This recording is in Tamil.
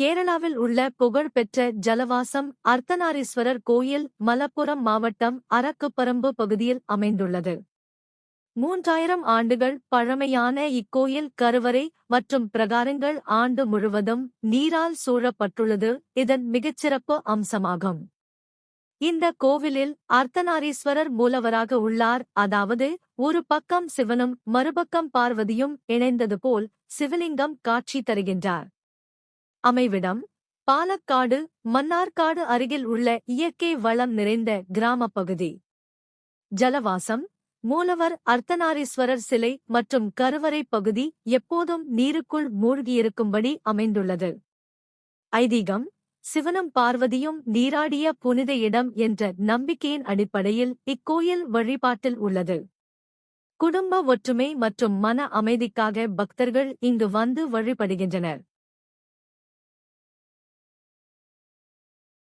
கேரளாவில் உள்ள புகழ்பெற்ற ஜலவாசம் அர்த்தநாரீஸ்வரர் கோயில் மலப்புரம் மாவட்டம் அரக்குப்பரம்பு பகுதியில் அமைந்துள்ளது. 3000 ஆண்டுகள் பழமையான இக்கோயில் கருவறை மற்றும் பிரகாரங்கள் ஆண்டு முழுவதும் நீரால் சூழப்பட்டுள்ளது இதன் மிகச்சிறப்பு அம்சமாகும். இந்த கோவிலில் அர்த்தநாரீஸ்வரர் மூலவராக உள்ளார். அதாவது ஒரு பக்கம் சிவனும் மறுபக்கம் பார்வதியும் இணைந்தது போல் சிவலிங்கம் காட்சி தருகின்றார். அமைவிடம் பாலக்காடு மன்னார்காடு அருகில் உள்ள இயற்கை வளம் நிறைந்த கிராமப் பகுதி. ஜலவாசம் மூலவர் அர்த்தநாரீஸ்வரர் சிலை மற்றும் கருவறை பகுதி எப்போதும் நீருக்குள் மூழ்கியிருக்கும்படி அமைந்துள்ளது. ஐதீகம் சிவனும் பார்வதியும் நீராடிய புனித இடம் என்ற நம்பிக்கையின் அடிப்படையில் இக்கோயில் வழிபாட்டில் உள்ளது. குடும்ப ஒற்றுமை மற்றும் மன அமைதிக்காக பக்தர்கள் இங்கு வந்து வழிபடுகின்றனர்.